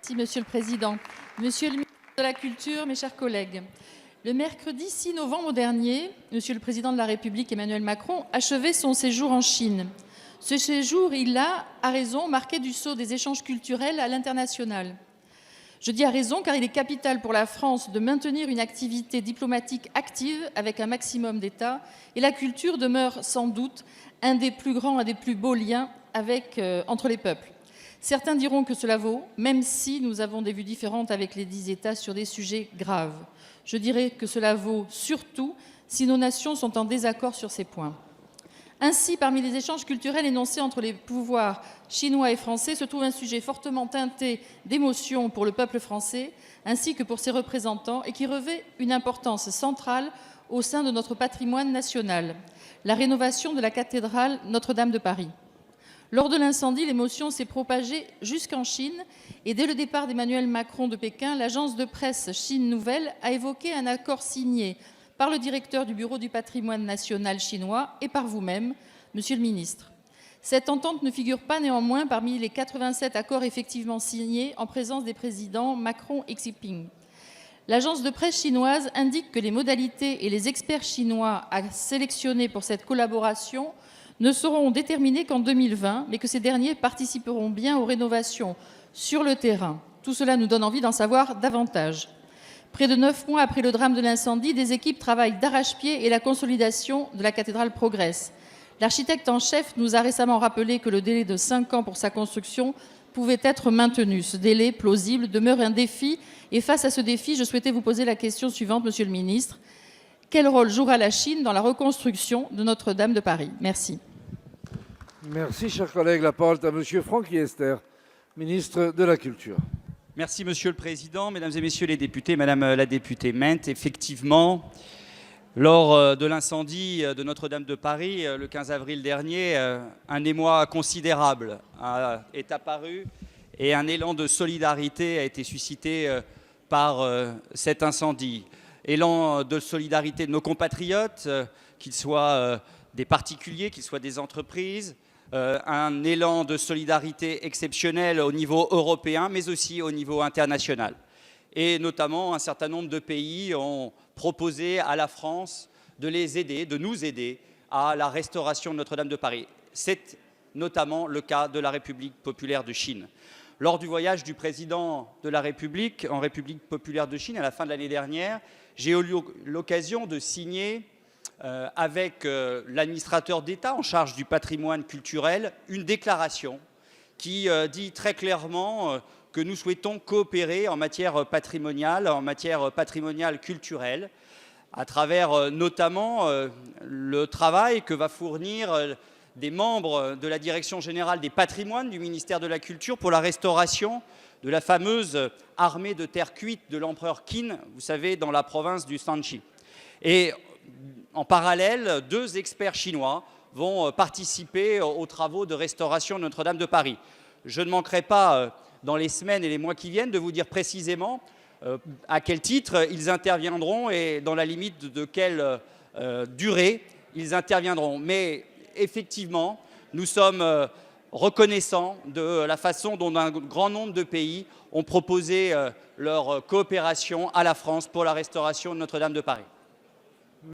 Merci, Monsieur le Président. Monsieur le ministre de la Culture, mes chers collègues, le mercredi 6 novembre dernier, Monsieur le Président de la République Emmanuel Macron achevait son séjour en Chine. Ce séjour, il a, à raison, marqué du saut des échanges culturels à l'international. Je dis à raison car il est capital pour la France de maintenir une activité diplomatique active avec un maximum d'États et la culture demeure sans doute un des plus grands, un des plus beaux liens entre les peuples. Certains diront que cela vaut, même si nous avons des vues différentes avec les 10 États sur des sujets graves. Je dirais que cela vaut surtout si nos nations sont en désaccord sur ces points. Ainsi, parmi les échanges culturels énoncés entre les pouvoirs chinois et français se trouve un sujet fortement teinté d'émotion pour le peuple français, ainsi que pour ses représentants, et qui revêt une importance centrale au sein de notre patrimoine national, la rénovation de la cathédrale Notre-Dame de Paris. Lors de l'incendie, l'émotion s'est propagée jusqu'en Chine et dès le départ d'Emmanuel Macron de Pékin, l'agence de presse Chine Nouvelle a évoqué un accord signé par le directeur du Bureau du patrimoine national chinois et par vous-même, Monsieur le ministre. Cette entente ne figure pas néanmoins parmi les 87 accords effectivement signés en présence des présidents Macron et Xi Jinping. L'agence de presse chinoise indique que les modalités et les experts chinois à sélectionner pour cette collaboration ne seront déterminés qu'en 2020, mais que ces derniers participeront bien aux rénovations sur le terrain. Tout cela nous donne envie d'en savoir davantage. Près de 9 mois après le drame de l'incendie, des équipes travaillent d'arrache-pied et la consolidation de la cathédrale progresse. L'architecte en chef nous a récemment rappelé que le délai de 5 ans pour sa construction pouvait être maintenu. Ce délai plausible demeure un défi et face à ce défi, je souhaitais vous poser la question suivante, Monsieur le ministre. Quel rôle jouera la Chine dans la reconstruction de Notre-Dame de Paris? Merci. Merci, cher collègue. La parole est à Monsieur Franck Riester, ministre de la Culture. Merci, Monsieur le Président, Mesdames et Messieurs les députés, Madame la députée Ment. Effectivement, lors de l'incendie de Notre-Dame de Paris, le 15 avril dernier, un émoi considérable est apparu et un élan de solidarité a été suscité par cet incendie. Élan de solidarité de nos compatriotes, qu'ils soient des particuliers, qu'ils soient des entreprises, un élan de solidarité exceptionnel au niveau européen, mais aussi au niveau international. Et notamment, un certain nombre de pays ont proposé à la France de les aider, de nous aider à la restauration de Notre-Dame de Paris. C'est notamment le cas de la République populaire de Chine. Lors du voyage du président de la République en République populaire de Chine à la fin de l'année dernière, j'ai eu l'occasion de signer avec l'administrateur d'État en charge du patrimoine culturel une déclaration qui dit très clairement que nous souhaitons coopérer en matière patrimoniale culturelle, à travers notamment le travail que va fournir des membres de la Direction générale des patrimoines du ministère de la Culture pour la restauration de la fameuse armée de terre cuite de l'empereur Qin, vous savez, dans la province du Shanxi. Et en parallèle, 2 experts chinois vont participer aux travaux de restauration de Notre-Dame de Paris. Je ne manquerai pas, dans les semaines et les mois qui viennent, de vous dire précisément à quel titre ils interviendront et dans la limite de quelle durée ils interviendront. Mais effectivement, nous sommes reconnaissants de la façon dont un grand nombre de pays ont proposé leur coopération à la France pour la restauration de Notre-Dame de Paris.